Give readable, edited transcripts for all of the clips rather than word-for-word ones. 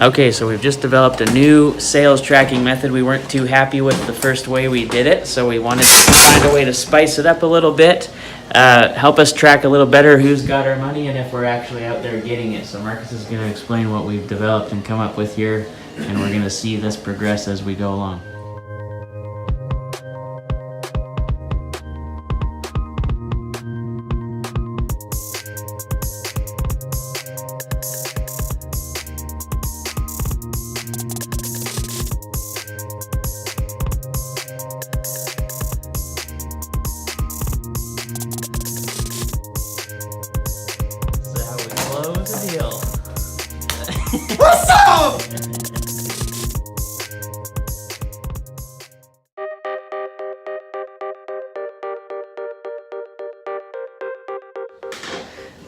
Okay, so we've just developed a new sales tracking method. We weren't too happy with the first way we did it, so we wanted to find a way to spice it up a little bit, help us track a little better who's got our money and if we're actually out there getting it. So Marcus is going to explain what we've developed and come up with here, and we're going to see this progress as we go along. Close the deal. What's up?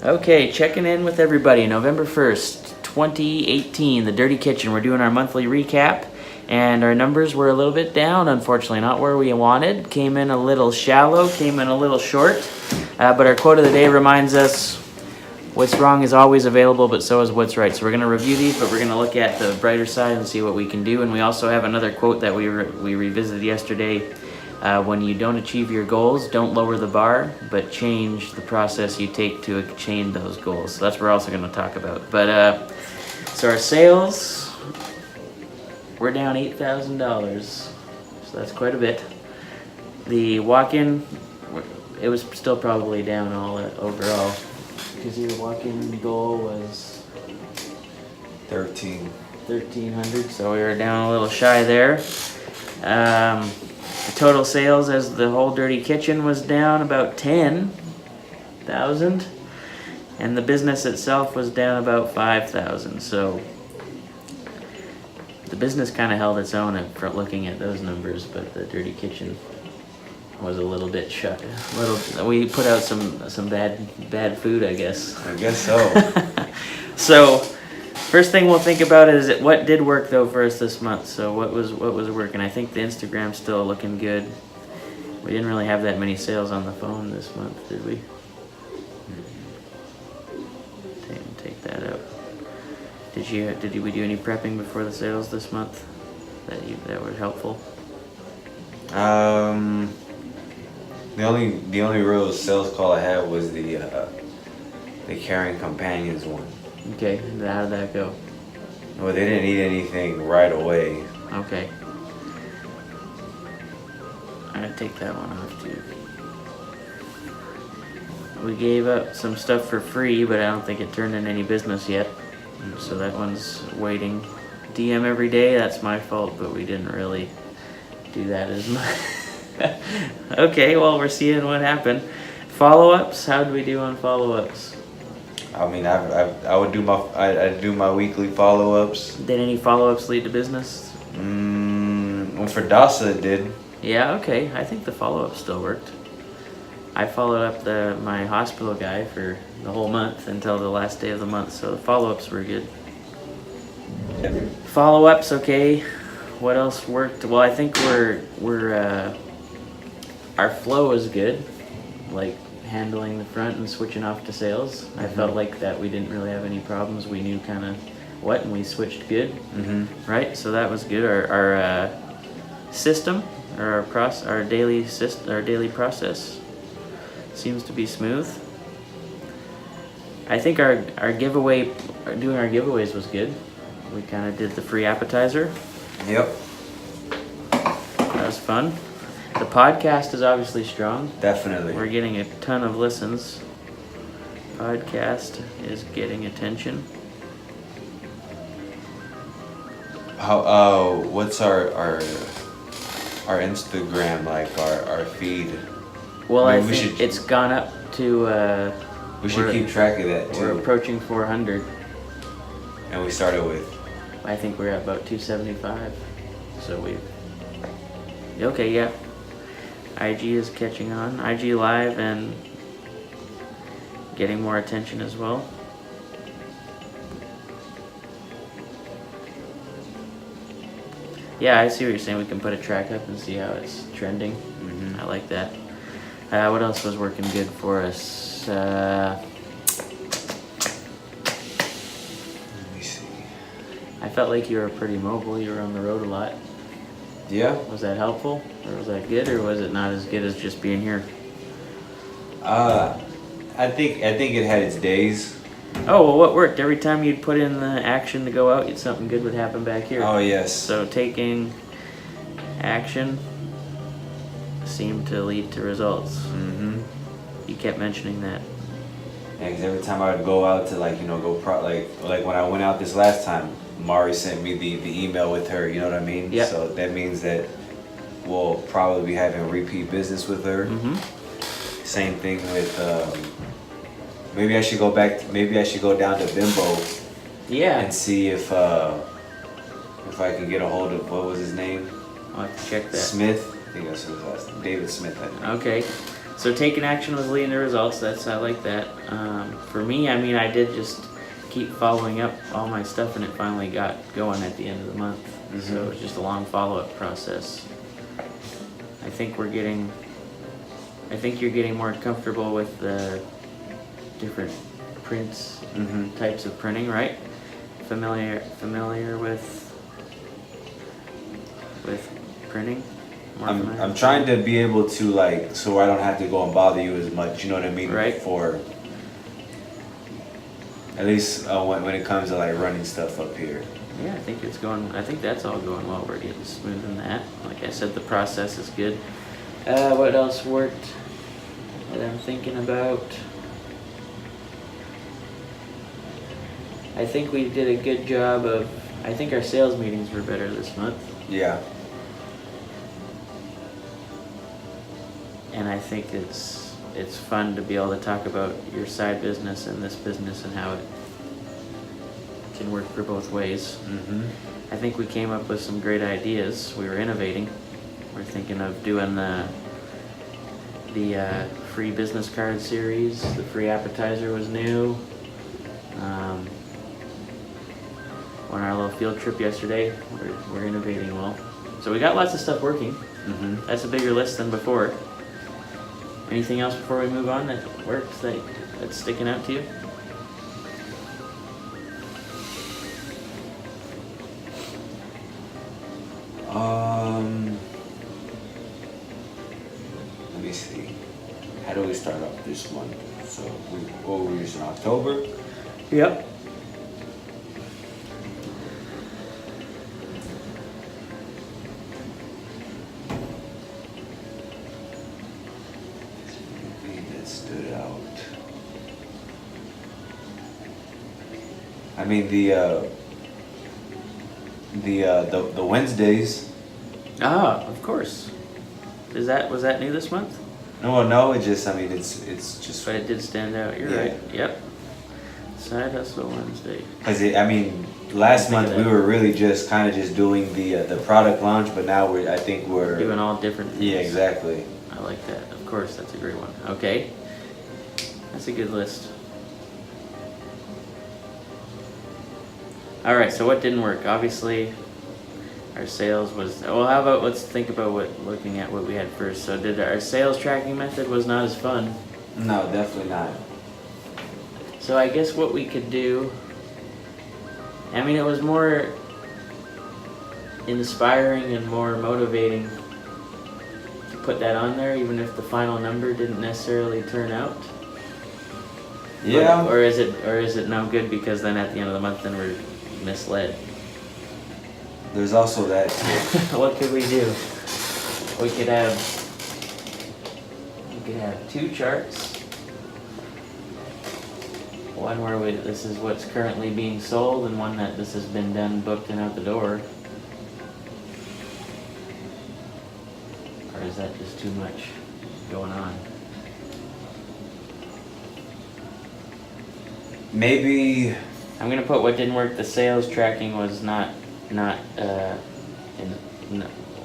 Okay, checking in with everybody. November 1st, 2018, the Dirty Kitchen. We're doing our monthly recap, and our numbers were a little bit down, unfortunately. Not where we wanted. Came in a little shallow, came in a little short. But our quote of the day reminds us, what's wrong is always available, but so is what's right. So we're going to review these, but we're going to look at the brighter side and see what we can do. And we also have another quote that we revisited yesterday. When you don't achieve your goals, don't lower the bar, but change the process you take to attain those goals. So that's what we're also going to talk about. But so our sales, we're down $8,000. So that's quite a bit. The walk-in, it was still probably down all overall. Because your walk-in goal was 1,300, so we were down a little shy there. The total sales as the whole Dirty Kitchen was down about 10,000, and the business itself was down about 5,000. So the business kind of held its own for looking at those numbers, but the Dirty Kitchen was a little bit shut. We put out some bad food, I guess. I guess so. So, first thing we'll think about is what did work though for us this month. So what was working? I think the Instagram's still looking good. We didn't really have that many sales on the phone this month, did we? Take that out. Did we do any prepping before the sales this month that were helpful? The only real sales call I had was the Caring Companions one. Okay, how did that go? Well, they didn't need anything right away. Okay. I'm gonna take that one off too. We gave up some stuff for free, but I don't think it turned in any business yet. So that one's waiting. DM every day, that's my fault, but we didn't really do that as much. Okay, well, we're seeing what happened. Follow-ups, how did we do on follow-ups? I mean, I would do my weekly follow-ups. Did any follow-ups lead to business? Well, for Dasa it did. Yeah, okay. I think the follow-up still worked. I followed up my hospital guy for the whole month until the last day of the month, so the follow-ups were good. Follow-ups, okay. What else worked? Well, I think our flow is good, like handling the front and switching off to sales. I felt like that we didn't really have any problems. We knew kind of what, and we switched good, right? So that was good. Our system, or our daily process seems to be smooth. I think doing our giveaways was good. We kind of did the free appetizer. Yep. That was fun. The podcast is obviously strong. Definitely. We're getting a ton of listens. Podcast is getting attention. What's our Instagram like, our feed? Well, I think it's gone up to we should keep track of that too. We're approaching 400. And we started with, I think we're at about 275. So okay, yeah. IG is catching on. IG Live and getting more attention as well. Yeah, I see what you're saying. We can put a track up and see how it's trending. I like that. What else was working good for us? I felt like you were pretty mobile. You were on the road a lot. Yeah. Was that helpful, or was that good, or was it not as good as just being here? I think it had its days. Oh, well, what worked? Every time you'd put in the action to go out, something good would happen back here. Oh yes. So taking action seemed to lead to results. Mm-hmm. You kept mentioning that. Yeah, because every time I would go out to like when I went out this last time, Mari sent me the email with her. You know what I mean? Yeah. So that means that we'll probably be having repeat business with her. Mm-hmm. Same thing with. Maybe I should go down to Bimbo. Yeah. And see if I can get a hold of, what was his name? I'll have to check that. Smith. I think that's his last name. David Smith, I think. Okay. So taking action was leading to results. I like that. For me, I mean, I did just keep following up all my stuff, and it finally got going at the end of the month. Mm-hmm. So it was just a long follow-up process. I think you're getting more comfortable with the different prints, Mm-hmm. types of printing, right? Familiar with printing. I'm trying to be able to so I don't have to go and bother you as much. You know what I mean? Right. For at least when it comes to running stuff up here. Yeah, I think that's all going well. We're getting smooth in that. Like I said, the process is good. What else worked that I'm thinking about? I think we did a good job I think our sales meetings were better this month. Yeah. And I think it's fun to be able to talk about your side business and this business and how it can work for both ways. Mm-hmm. I think we came up with some great ideas. We were innovating. We're thinking of doing the free business card series. The free appetizer was new. On our little field trip yesterday, we're innovating well. So we got lots of stuff working. Mm-hmm. That's a bigger list than before. Anything else before we move on that works that's sticking out to you? Let me see. How do we start off this month? So we're just in October. Yep. That stood out. I mean the Wednesdays. Ah, of course. Was that new this month? No. It's just. But it did stand out. You're right. Yep. Side Hustle Wednesday. Because last month we that. were really just doing the product launch, but now I think we're Doing all different things. Yeah, exactly. I like that. Of course, that's a great one. Okay. That's a good list. All right, so what didn't work? Obviously, our sales was... Well, how about let's think about looking at what we had first. So our sales tracking method was not as fun. No, definitely not. So I guess what we could do... I mean, it was more inspiring and more motivating to put that on there, even if the final number didn't necessarily turn out. Yeah. Or is it no good because then at the end of the month then we're misled? There's also that too. What could we do? We could have two charts. One where this is what's currently being sold, and one that this has been done, booked, and out the door. Or is that just too much going on? Maybe I'm gonna put what didn't work. The sales tracking was not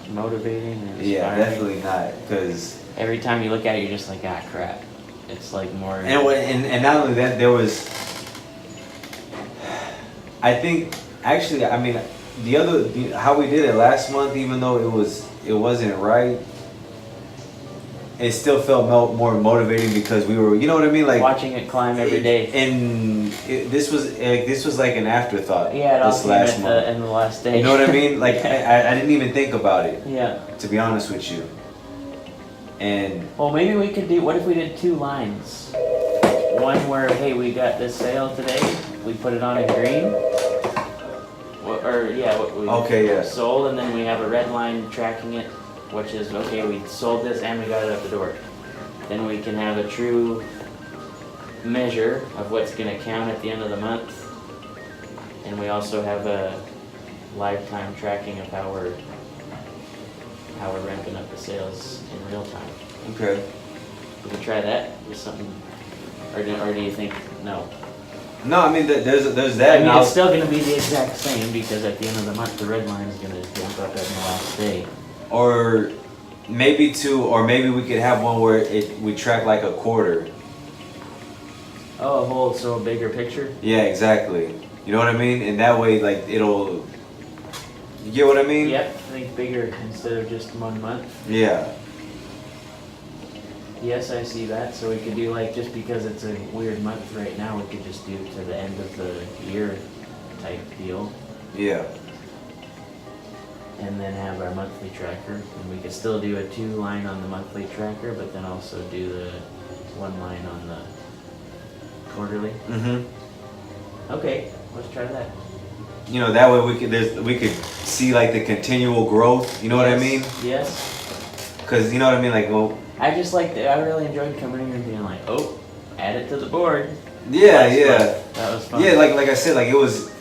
motivating and inspiring. Yeah, definitely not. Because every time you look at it, you're just like, ah, crap. It's like more. And not only that, there was. I think actually, I mean, how we did it last month, even though it wasn't right. it still felt more motivating because we were, you know what I mean, like watching it climb every day. And this was like an afterthought. Yeah, it all this came last at month. in the last day. You know what I mean? Like I didn't even think about it. Yeah. To be honest with you. And well, maybe we could do. What if we did 2 lines? One where, hey, we got this sale today. We put it on in green. What we sold, and then we have a red line tracking it, which is okay. We sold this and we got it up the door. Then we can have a true measure of what's going to count at the end of the month, and we also have a lifetime tracking of how we're ramping up the sales in real time. Okay. We could try that. Is something, or do you think no? No, I mean there's that. I mean, it's still going to be the exact same because at the end of the month the red line is going to jump up at the last day. Or maybe we could have one where we track like a quarter. Oh, a bigger picture? Yeah, exactly. You know what I mean? And that way, like, it'll... You get what I mean? Yep, I think bigger instead of just 1 month. Yeah. Yes, I see that. So we could do, like, just because it's a weird month right now, we could just do to the end of the year type deal. Yeah. And then have our monthly tracker. And we could still do a 2 line on the monthly tracker, but then also do the 1 line on the quarterly. Mm-hmm. Okay, let's try that. You know, that way we could see like the continual growth. You know what I mean? Yes. Because you know what I mean, like I really enjoyed coming here and being like, oh, add it to the board. Yeah, That was fun. Yeah, like I said, like it was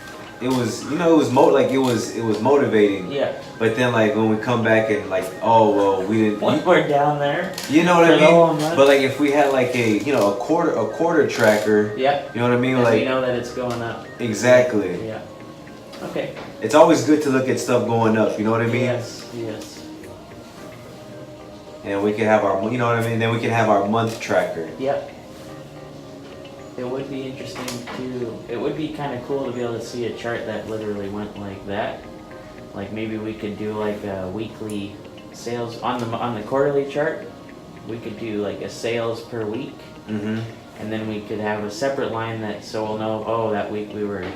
motivating. Yeah. But then like when we come back and like, oh well, we didn't. Once we're down there. You know what I mean? But like if we had like a quarter tracker. Yep. You know what I mean? Like we know that it's going up. Exactly. Yeah. Okay. It's always good to look at stuff going up. You know what I mean? Yes. And we can have our, you know what I mean? Then we can have our month tracker. Yep. It would be interesting to, it would be kind of cool to be able to see a chart that literally went like that. Like maybe we could do like a weekly sales, on the quarterly chart, we could do like a sales per week. Mm-hmm. And then we could have a separate line so we'll know, oh, that week we were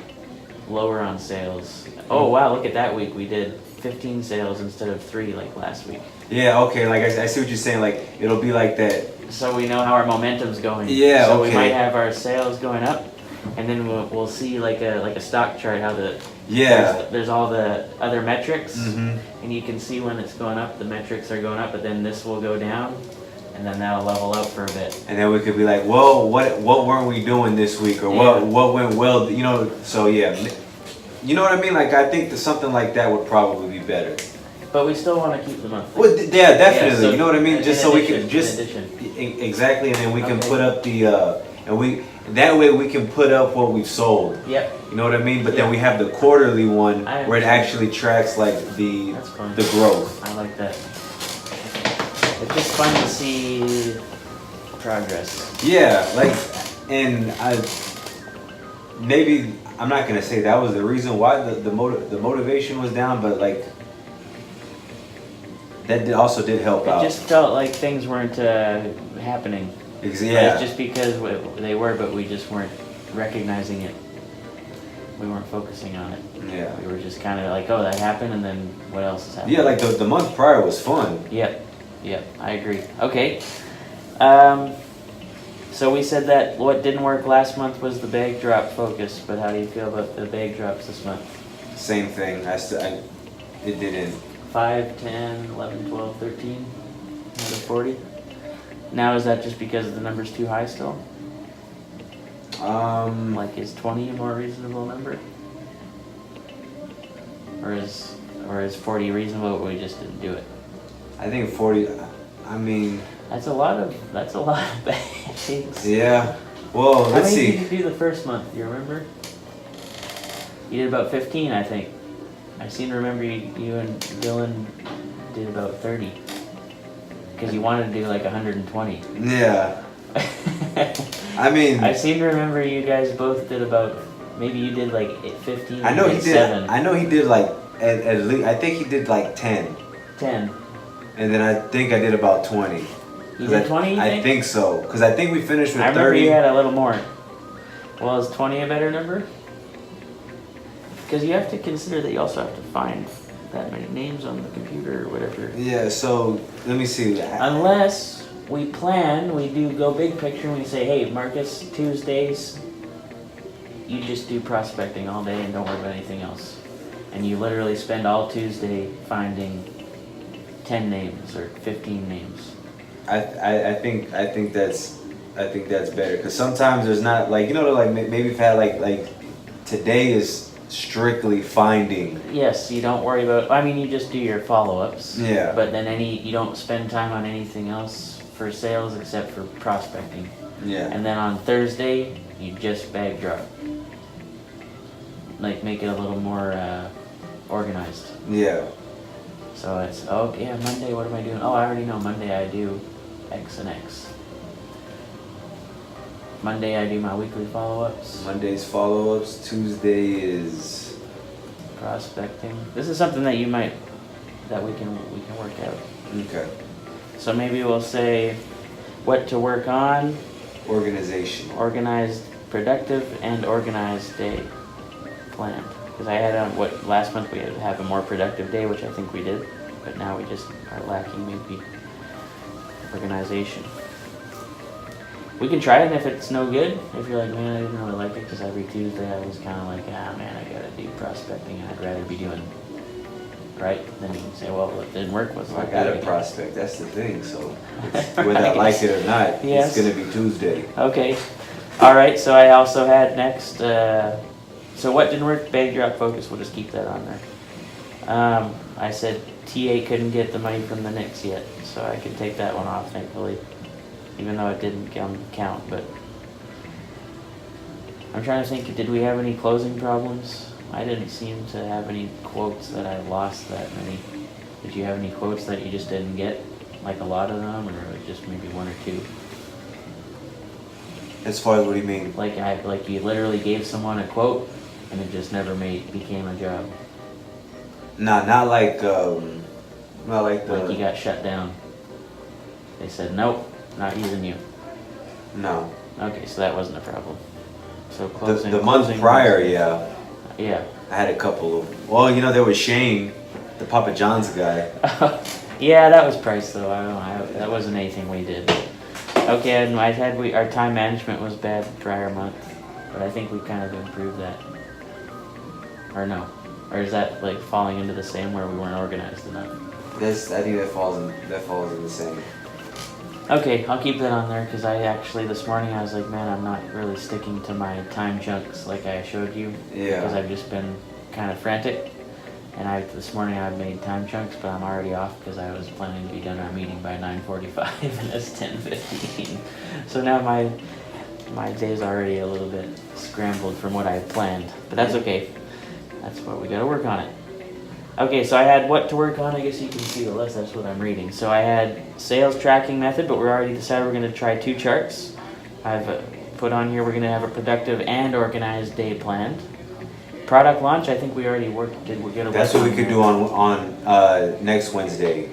lower on sales. Oh wow, look at that week, we did 15 sales instead of 3 like last week. Yeah, okay, like I see what you're saying, like it'll be like that. So we know how our momentum's going. Yeah, so okay. We might have our sales going up, and then we'll see like a stock chart how there's all the other metrics, mm-hmm. and you can see when it's going up, the metrics are going up, but then this will go down, and then that'll level out for a bit. And then we could be like, well, what weren't we doing this week, or what went well, you know? So yeah, you know what I mean? Like I think that something like that would probably be better. But we still want to keep the monthly. Well, yeah, definitely. Yeah, so you know what I mean? Just so we can exactly, and then we can put up the that way we can put up what we've sold. Yep. You know what I mean? But then we have the quarterly one where it actually tracks like the growth. I like that. It's just fun to see progress. Yeah, like, and maybe I'm not gonna say that was the reason why the motivation was down, but like. That also did help out. It just felt like things weren't happening. Yeah. Like just because they were, but we just weren't recognizing it. We weren't focusing on it. Yeah. We were just kind of like, oh, that happened, and then what else is happening? Yeah, like the month prior was fun. Yep, I agree. Okay. So we said that what didn't work last month was the bag drop focus, but how do you feel about the bag drops this month? Same thing. It didn't. 5, 10, 11, 12, 13, out of 40. Now is that just because the number's too high still? Like is 20 a more reasonable number? Or is 40 reasonable but we just didn't do it? I think 40, I mean... That's a lot of bags. Yeah. Well, let's see. How many did you do the first month? Do you remember? You did about 15, I think. I seem to remember you and Dylan did about 30. Because you wanted to do like 120. Yeah. I mean... I seem to remember you guys both did about... Maybe you did like 15. I know he did. 7. I know he did like at least... I think he did like 10. 10. And then I think I did about 20. You did 20, you I think? think so. Because I think we finished with I remember 30. you had a little more. Well, is 20 a better number? Because you have to consider that you also have to find that many names on the computer or whatever. Yeah, so let me see. Unless we plan, we do go big picture and we say, hey, Marcus, Tuesdays, you just do prospecting all day and don't worry about anything else. And you literally spend all Tuesday finding 10 names or 15 names. I think that's better because sometimes there's not like like maybe we've had like today is strictly finding. Yes, you don't worry about. I mean, you just do your follow-ups. Yeah. But then you don't spend time on anything else for sales except for prospecting. Yeah. And then on Thursday, you just bag drop. Like make it a little more organized. Yeah. So it's Monday. What am I doing? Oh, I already know. Monday I do X and X. Monday I do my weekly follow-ups. Monday's follow-ups. Tuesday is prospecting. This is something that we can work out. Okay. So maybe we'll say what to work on. Organization. Organized, productive, and organized day planned. Because I had last month we had to have a more productive day, which I think we did, but now we just are lacking maybe organization. We can try it, and if it's no good, if you're like, man, I didn't really like it, because every Tuesday I was kind of like, man, I gotta do prospecting, and I'd rather be doing, right? Then you can say, well, what didn't work was I got a prospect, that's the thing, so whether I Yes. like it or not, Yes. It's gonna be Tuesday. Okay. Alright, so I also had next, so what didn't work? Bag drop focus, we'll just keep that on there. I said TA couldn't get the money from the Knicks yet, so I could take that one off, thankfully. Even though it didn't count, but I'm trying to think, did we have any closing problems? I didn't seem to have any quotes that I lost that many. Did you have any quotes that you just didn't get? Like a lot of them, or just maybe one or two? As far as what do you mean? Like you literally gave someone a quote and it just never became a job. Nah, not like Like you got shut down. They said, nope, not using you. No. Okay, so that wasn't a problem. So closing. The month prior, yeah. Yeah. I had a couple of. Well, there was Shane, the Papa John's guy. Yeah, that was price though. I don't know. That wasn't anything we did. Okay, and our time management was bad prior month, but I think we kind of improved that. Or no? Or is that like falling into the same where we weren't organized enough? I think that falls in the same. Okay, I'll keep that on there because I actually this morning I was like, man, I'm not really sticking to my time chunks like I showed you. Yeah. Because I've just been kind of frantic. And this morning I made time chunks, but I'm already off because I was planning to be done our meeting by 9:45 and it's 10:15. So now my day's already a little bit scrambled from what I had planned, but that's okay. That's what we got to work on it. Okay, so I had what to work on. I guess you can see the list. That's what I'm reading. So I had sales tracking method, but we're already decided we're going to try 2 charts. I've put on here we're going to have a productive and organized day planned. Product launch, I think we already did. We're gonna. That's what we could do on next Wednesday.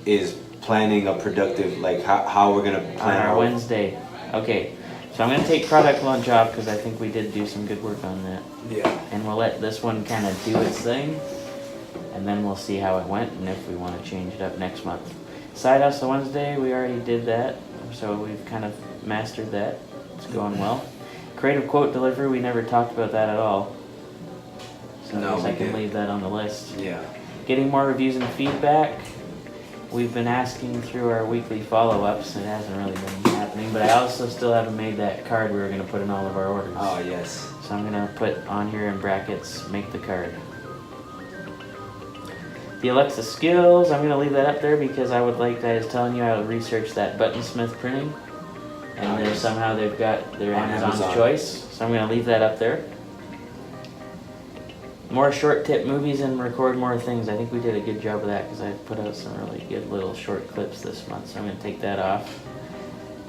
Is planning a productive, like how we're gonna plan on our Wednesday. Okay, so I'm gonna take product launch off because I think we did do some good work on that. Yeah. And we'll let this one kind of do its thing, and then we'll see how it went and if we want to change it up next month. Side hustle Wednesday, we already did that, so we've kind of mastered that. It's going well. Creative quote delivery, we never talked about that at all. So No, I can leave that on the list. Yeah. Getting more reviews and feedback. We've been asking through our weekly follow-ups. It hasn't really been happening, but I also still haven't made that card we were going to put in all of our orders. Oh, yes. So I'm going to put on here in brackets, make the card. The Alexa skills, I'm going to leave that up there because I would like, I was telling you, I would research that buttonsmith printing. And there's somehow they've got their Amazon's choice. So I'm going to leave that up there. More short tip movies and record more things. I think we did a good job of that because I put out some really good little short clips this month. So I'm going to take that off.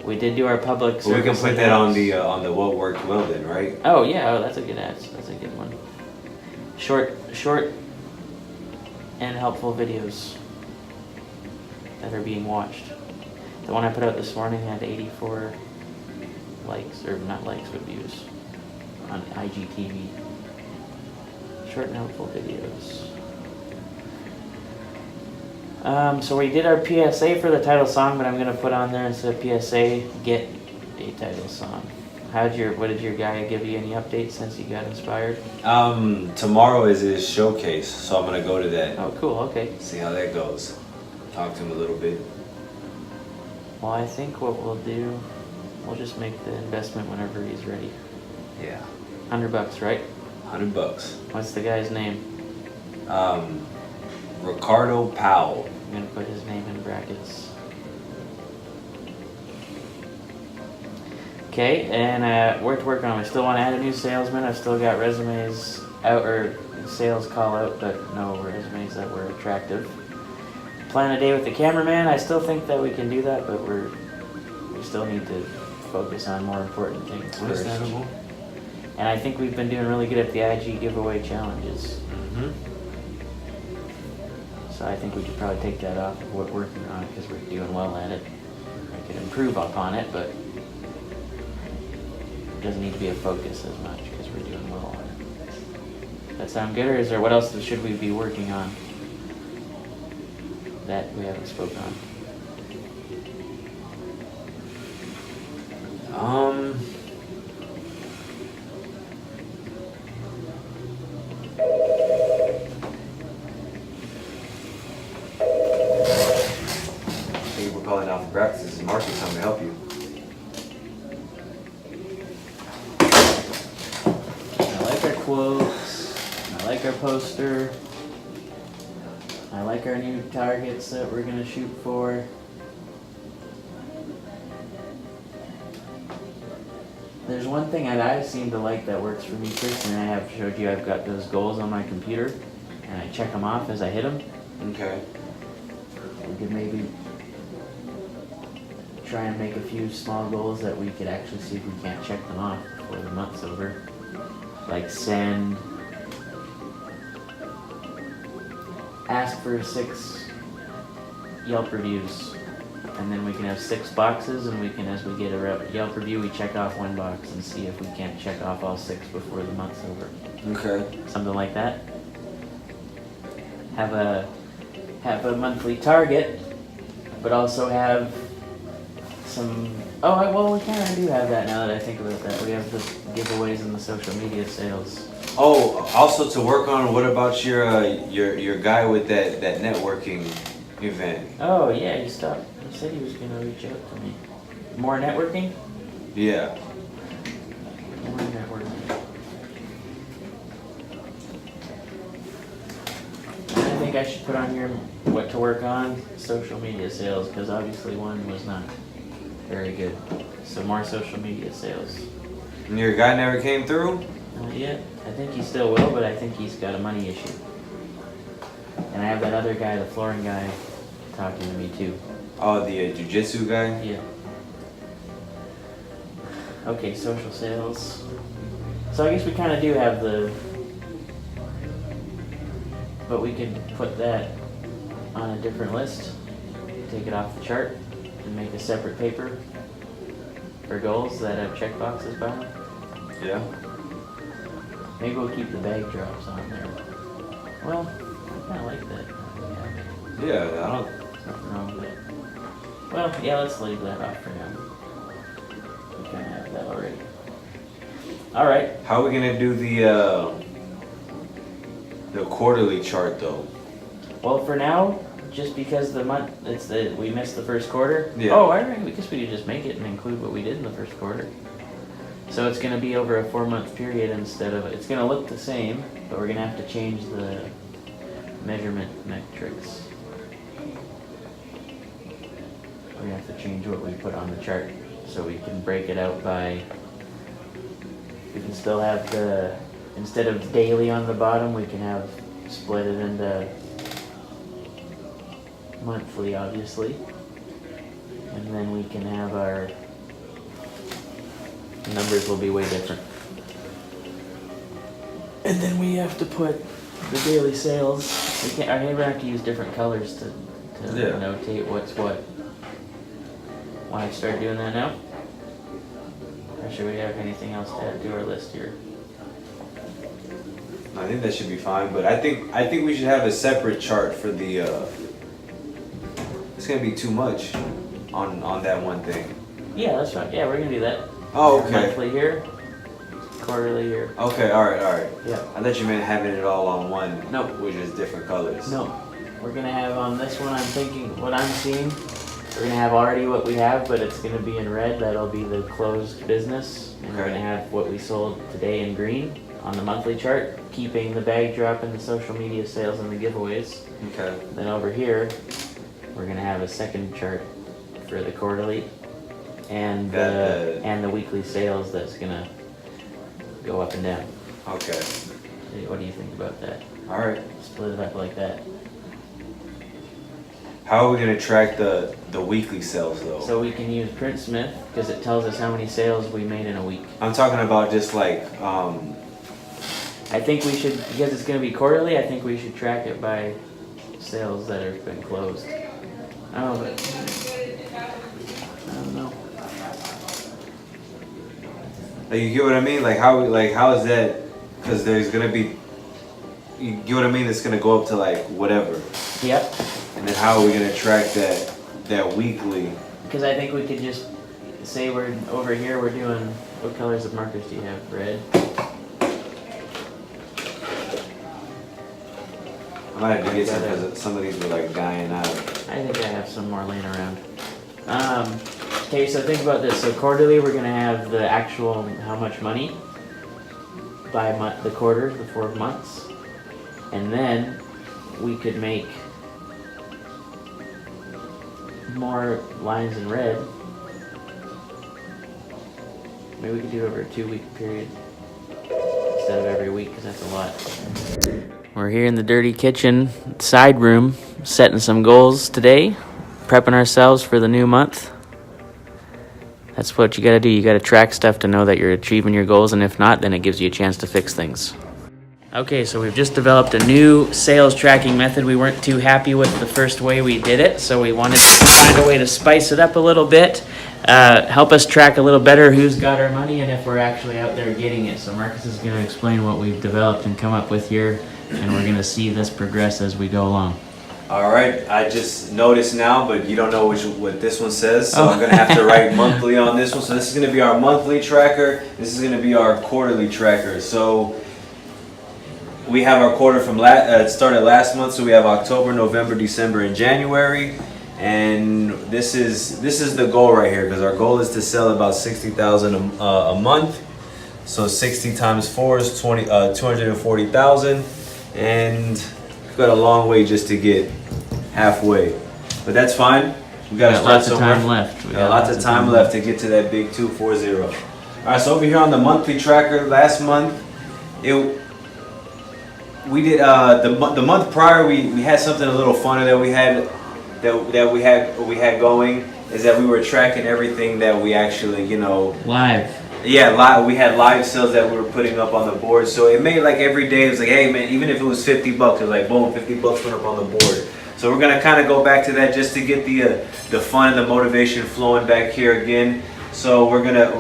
We did do our public service. We can put that on the what worked well then, right? Oh yeah, that's a good ad. That's a good one. Short and helpful videos that are being watched. The one I put out this morning had 84 likes, or not likes, but views on IGTV. Short and helpful videos. So we did our PSA for the title song, but I'm gonna put on there instead of PSA, get a title song. What did your guy give you any updates since he got inspired? Tomorrow is his showcase, so I'm gonna go to that. Oh, cool. Okay. See how that goes. Talk to him a little bit. Well, I think what we'll do, we'll just make the investment whenever he's ready. Yeah. $100, right? $100. What's the guy's name? Ricardo Powell. I'm gonna put his name in brackets. Okay, and where to work on? I still want to add a new salesman. I've still got resumes out, or sales call out, but no resumes that were attractive. Plan a day with the cameraman. I still think that we can do that, but we still need to focus on more important things first. Understandable. And I think we've been doing really good at the IG giveaway challenges. Mm-hmm. So I think we could probably take that off of what we're working on because we're doing well at it. I could improve upon it, but it doesn't need to be a focus as much because we're doing well on it. That sound good, or is there what else should we be working on that we haven't spoken on? Hey, we're calling alphagraphics. This is Marcus. I'm gonna help you. I like our quotes. I like our poster. I like our new targets that we're gonna shoot for. There's one thing I seem to like that works for me personally. I have showed you I've got those goals on my computer, and I check them off as I hit them. Okay. We could maybe try and make a few small goals that we could actually see if we can't check them off before the month's over. Like ask for 6 Yelp reviews, and then we can have 6 boxes, and we can, as we get a Yelp review, we check off 1 box and see if we can't check off all 6 before the month's over. Okay. Something like that. Have a monthly target, but also have some. Well, we kind of do have that now that I think about that. We have the giveaways and the social media sales. Oh, also to work on, what about your guy with that networking event? Oh yeah, he stopped. He said he was gonna reach out to me. More networking? Yeah. More networking. And I think I should put on here what to work on, social media sales, because obviously one was not very good. So more social media sales. And your guy never came through? Not yet. I think he still will, but I think he's got a money issue. And I have that other guy, the flooring guy, talking to me too. Oh, the jiu-jitsu guy? Yeah. Okay, social sales. So I guess we kind of do have but we could put that on a different list, take it off the chart, and make a separate paper for goals that have check boxes by them. Yeah. Maybe we'll keep the bag drops on there. Well, I kind of like that. Yeah, I don't. Nothing wrong with it. Well, yeah, let's leave that off for now. We kind of have that already. All right. How are we gonna do the quarterly chart though? Well, for now, just because we missed the first quarter. Yeah. Oh, I guess we could just make it and include what we did in the first quarter. So it's going to be over a 4-month period instead of. It's going to look the same, but we're going to have to change the measurement metrics. We're going to have to change what we put on the chart so we can break it out by. We can still have instead of daily on the bottom, we can have split it into monthly, obviously. And then we can have our numbers will be way different. And then we have to put the daily sales. We're going to have to use different colors to notate what's what. Want to start doing that now? Or should we have anything else to add to our list here? I think that should be fine, but I think we should have a separate chart for the. It's gonna be too much on that one thing. Yeah, that's fine. Yeah, we're gonna do that. Oh, okay. Monthly here, quarterly here. Okay, all right. Yeah. I thought you meant having it all on one. No. Which is different colors. No, we're gonna have on this one. I'm thinking what I'm seeing. We're gonna have already what we have, but it's gonna be in red. That'll be the closed business, and we're gonna have what we sold today in green on the monthly chart, keeping the bag drop and the social media sales and the giveaways. Okay. Then over here, we're gonna have a second chart for the quarterly and the weekly sales. That's gonna go up and down. Okay. What do you think about that? All right. Split it up like that. How are we gonna track the weekly sales though? So we can use Printsmith because it tells us how many sales we made in a week. I'm talking about just like I think we should, because it's going to be quarterly, I think we should track it by sales that have been closed. Oh, but I don't know. Like, you get what I mean? Like how is that? Because there's gonna be, you get what I mean? It's gonna go up to like whatever. Yep. And then how are we gonna track that weekly? Because I think we could just say we're over here. We're doing, what colors of markers do you have? Red. I might have to get some because some of these were like dying out. I think I have some more laying around. Okay, so think about this. So quarterly, we're gonna have the actual how much money by month, the quarter, the 4 months, and then we could make more lines in red. Maybe we could do it over a 2-week period instead of every week, because that's a lot. We're here in the dirty kitchen side room, setting some goals today, prepping ourselves for the new month. That's what you gotta do. You gotta track stuff to know that you're achieving your goals, and if not, then it gives you a chance to fix things. Okay, so we've just developed a new sales tracking method. We weren't too happy with the first way we did it, so we wanted to find a way to spice it up a little bit, help us track a little better who's got our money and if we're actually out there getting it. So Marcus is gonna explain what we've developed and come up with here, and we're gonna see this progress as we go along. All right, I just noticed now, but you don't know what this one says, so I'm gonna have to write monthly on this one. So this is gonna be our monthly tracker. This is gonna be our quarterly tracker. So we have our quarter from it started last month, so we have October, November, December, and January. And this is the goal right here, because our goal is to sell about 60,000 a month. So 60 times 4 is 240,000, and we've got a long way just to get halfway, but that's fine. We got lots of time left. We got lots of time left to get to that big 240. All right, so over here on the monthly tracker, last month, we did the month prior. We had something a little funner that we had going, is that we were tracking everything that we actually, Live. Yeah, we had live sales that we were putting up on the board. So it made like every day, it was like, hey man, even if it was $50, it was like boom, $50 went up on the board. So we're gonna kind of go back to that just to get the fun and the motivation flowing back here again. So we're gonna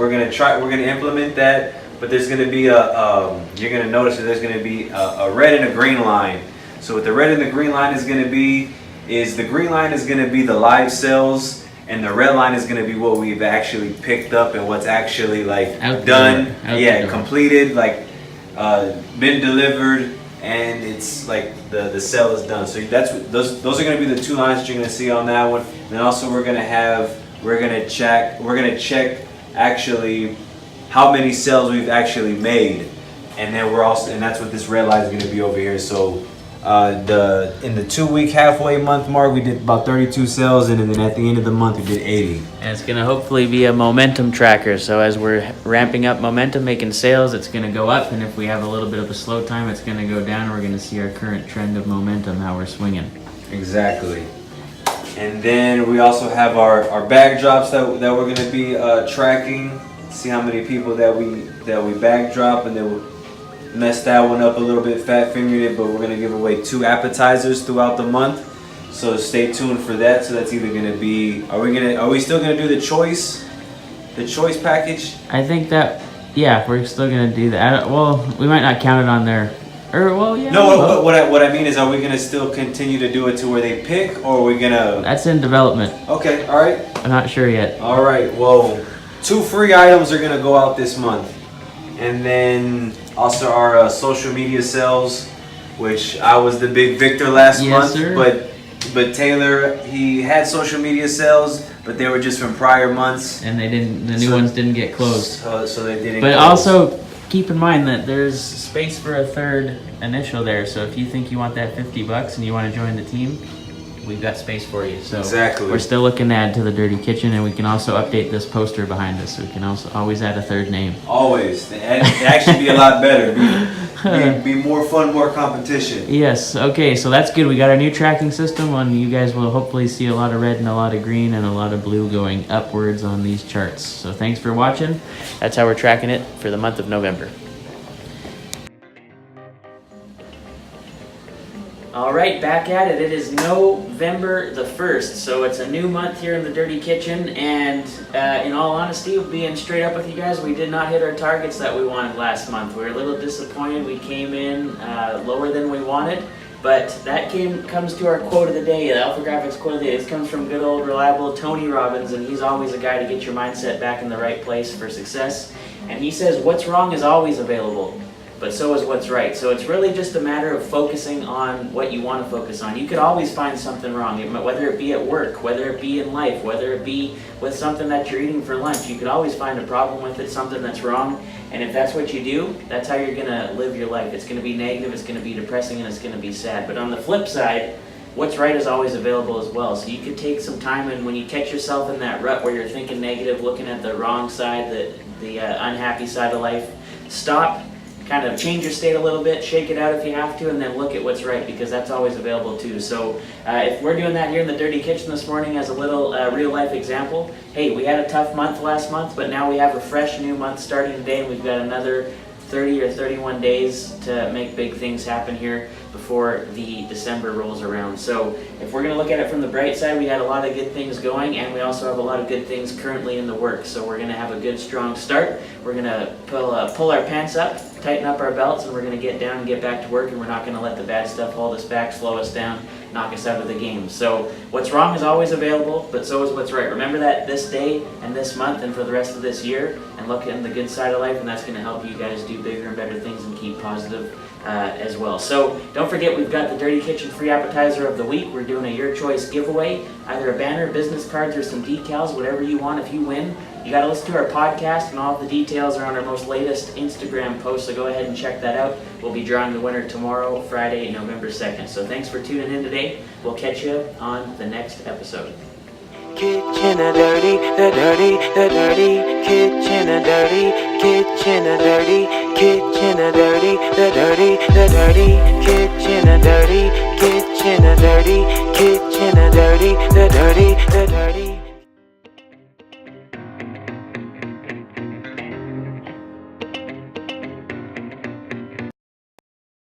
implement that. But there's gonna be you're gonna notice that there's gonna be a red and a green line. So what the red and the green line is gonna be is the green line is gonna be the live sales, and the red line is going to be what we've actually picked up and what's actually like done, completed, like been delivered, and it's like the sale is done. So those are going to be the two lines that you're going to see on that one. And then also we're going to check actually how many sales we've actually made, and then that's what this red line is going to be over here. So in the 2-week halfway month mark, we did about 32 sales, and then at the end of the month we did 80. And it's gonna hopefully be a momentum tracker. So as we're ramping up momentum, making sales, it's gonna go up, and if we have a little bit of a slow time, it's gonna go down. We're gonna see our current trend of momentum, how we're swinging. Exactly. And then we also have our bag drops that we're gonna be tracking. See how many people that we bag drop, and then we'll messed that one up a little bit, fat fingered it, but we're gonna give away 2 appetizers throughout the month. So stay tuned for that. So that's either gonna be, are we still gonna do the choice package? I think that, yeah, we're still gonna do that. Well, we might not count it on there. Or, well, yeah. No, what I mean is, are we gonna still continue to do it to where they pick, or are we gonna? That's in development. Okay, all right. I'm not sure yet. All right. Well, 2 free items are gonna go out this month, and then also our social media sales, which I was the big victor last month. Sir. But Taylor, he had social media sales, but they were just from prior months, And they didn't. The new ones didn't get closed. So they didn't. But close. also keep in mind that there's space for a third initial there. So if you think you want that $50 and you want to join the team, we've got space for you. So Exactly. we're still looking to add to the Dirty Kitchen, and we can also update this poster behind us. So we can also always add a third name. Always. It actually be a lot better. Be more fun, more competition. Yes. Okay. So that's good. We got our new tracking system, and you guys will hopefully see a lot of red and a lot of green and a lot of blue going upwards on these charts. So thanks for watching. That's how we're tracking it for the month of November. All right, back at it. It is November the 1st, so it's a new month here in the Dirty Kitchen, and in all honesty, being straight up with you guys, we did not hit our targets that we wanted last month. We were a little disappointed. We came in lower than we wanted, but that comes to our quote of the day, the alphagraphics quote of the day. This comes from good old reliable Tony Robbins, and he's always a guy to get your mindset back in the right place for success. And he says, what's wrong is always available, but so is what's right. So it's really just a matter of focusing on what you want to focus on. You could always find something wrong, whether it be at work, whether it be in life, whether it be with something that you're eating for lunch. You could always find a problem with it, something that's wrong. And if that's what you do, that's how you're going to live your life. It's going to be negative, it's going to be depressing, and it's going to be sad. But on the flip side, what's right is always available as well. So you could take some time, and when you catch yourself in that rut where you're thinking negative, looking at the wrong side, the unhappy side of life, stop, kind of change your state a little bit, shake it out if you have to, and then look at what's right, because that's always available too. So if we're doing that here in the Dirty Kitchen this morning as a little real life example, hey, we had a tough month last month, but now we have a fresh new month starting today, and we've got another 30 or 31 days to make big things happen here before the December rolls around. So if we're going to look at it from the bright side, we had a lot of good things going, and we also have a lot of good things currently in the works. So we're going to have a good strong start. We're going to pull our pants up, tighten up our belts, and we're going to get down and get back to work, and we're not going to let the bad stuff hold us back, slow us down, knock us out of the game. So what's wrong is always available, but so is what's right. Remember that this day and this month and for the rest of this year, and look at the good side of life, and that's going to help you guys do bigger and better things and keep positive as well. So don't forget, we've got the Dirty Kitchen free appetizer of the week. We're doing a Your Choice giveaway, either a banner, business cards, or some decals, whatever you want. If you win, you got to listen to our podcast, and all of the details are on our most latest Instagram post, so go ahead and check that out. We'll be drawing the winner tomorrow, Friday, November 2nd. So thanks for tuning in today. We'll catch you on the next episode. Kitchen a dirty, the dirty, the dirty. Kitchen a dirty, kitchen a dirty. Kitchen a dirty, the dirty, the dirty. Kitchen a dirty, kitchen a dirty. Kitchen a dirty, the dirty, the dirty.